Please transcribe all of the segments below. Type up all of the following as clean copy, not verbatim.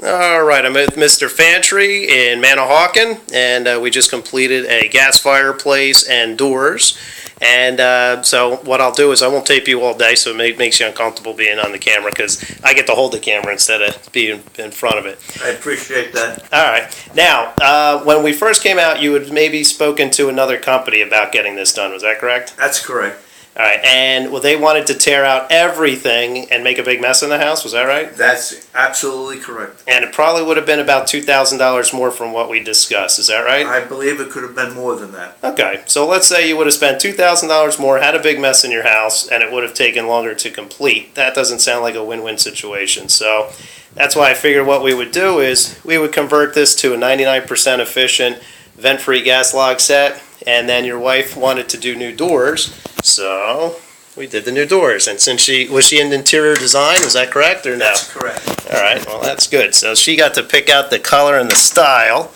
All right, I'm with Mr. Fantry in Manahawkin, and we just completed a gas fireplace and doors. And so what I'll do is I won't tape you all day, so it makes you uncomfortable being on the camera because I get to hold the camera instead of being in front of it. I appreciate that. All right. Now, when we first came out, you had maybe spoken to another company about getting this done. Was that correct? That's correct. All right, and well, they wanted to tear out everything and make a big mess in the house. Was that right? That's absolutely correct. And it probably would have been about $2,000 more from what we discussed. Is that right? I believe it could have been more than that. Okay, so let's say you would have spent $2,000 more, had a big mess in your house, and it would have taken longer to complete. That doesn't sound like a win-win situation. So that's why I figured what we would do is we would convert this to a 99% efficient vent-free gas log set, and then your wife wanted to do new doors. So we did the new doors, and since she in interior design, is that correct or no? That's correct. All right, well that's good. So she got to pick out the color and the style,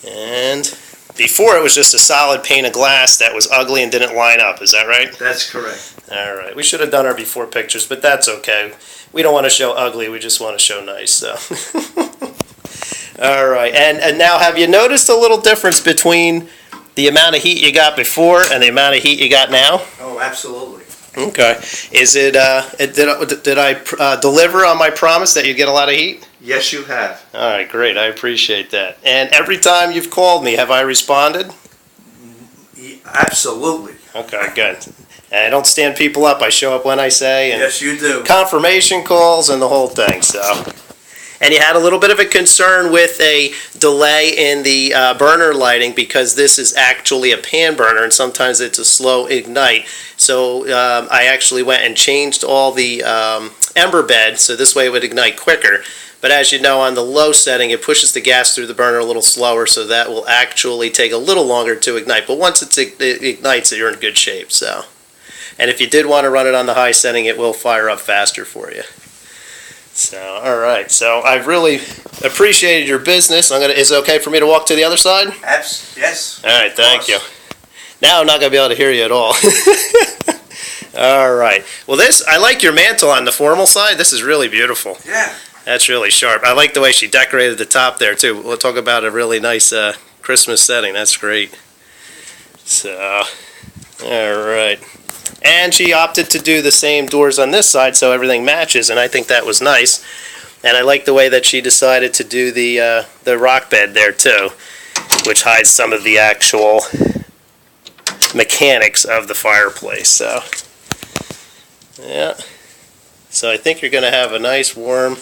and before it was just a solid pane of glass that was ugly and didn't line up. Is that right? That's correct. All right, we should have done our before pictures, but that's okay. We don't want to show ugly, we just want to show nice. So. All right, and now have you noticed a little difference between the amount of heat you got before and the amount of heat you got now? Oh, absolutely. Okay. Is it, did I deliver on my promise that you'd get a lot of heat? Yes, you have. All right, great. I appreciate that. And every time you've called me, have I responded? Absolutely. Okay, good. And I don't stand people up. I show up when I say. And yes, you do. Confirmation calls and the whole thing, so. And you had a little bit of a concern with a delay in the burner lighting because this is actually a pan burner and sometimes it's a slow ignite. So I actually went and changed all the ember bed so this way it would ignite quicker. But as you know, on the low setting, it pushes the gas through the burner a little slower, so that will actually take a little longer to ignite. But once it ignites, you're in good shape. So, and if you did want to run it on the high setting, it will fire up faster for you. So, all right. So, I've really appreciated your business. Is it okay for me to walk to the other side? Yes. All right. Thank you. Now I'm not going to be able to hear you at all. All right. Well, I like your mantle on the formal side. This is really beautiful. Yeah. That's really sharp. I like the way she decorated the top there, too. We'll talk about a really nice Christmas setting. That's great. So, all right. And she opted to do the same doors on this side so everything matches, and I think that was nice. And I like the way that she decided to do the rock bed there too, which hides some of the actual mechanics of the fireplace. So, yeah. So I think you're going to have a nice warm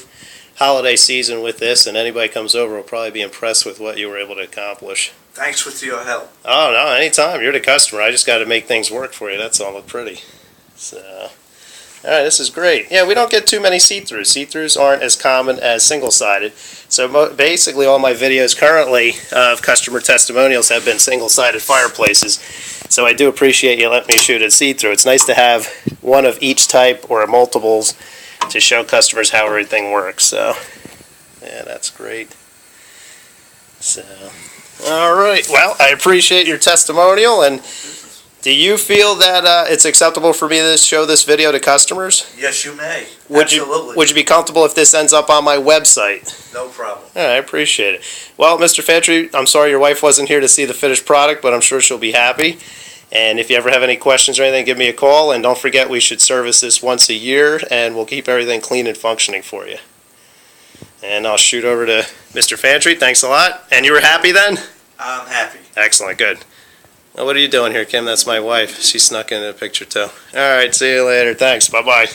holiday season with this, and anybody comes over will probably be impressed with what you were able to accomplish. Thanks for your help. Oh, no, anytime. You're the customer. I just got to make things work for you. That's all. Look pretty. So, all right, this is great. Yeah, we don't get too many see-throughs. See-throughs aren't as common as single-sided. So basically all my videos currently of customer testimonials have been single-sided fireplaces. So I do appreciate you letting me shoot a see-through. It's nice to have one of each type or multiples to show customers how everything works. So, yeah, that's great. So, all right. Well, I appreciate your testimonial. And do you feel that it's acceptable for me to show this video to customers? Yes, you may. Absolutely. Would you be comfortable if this ends up on my website? No problem. All right, I appreciate it. Well, Mr. Fantry, I'm sorry your wife wasn't here to see the finished product, but I'm sure she'll be happy. And if you ever have any questions or anything, give me a call. And don't forget, we should service this once a year, and we'll keep everything clean and functioning for you. And I'll shoot over to Mr. Fantry. Thanks a lot. And you were happy then? I'm happy. Excellent, good. Well, what are you doing here, Kim? That's my wife. She snuck into the picture, too. All right, see you later. Thanks. Bye-bye.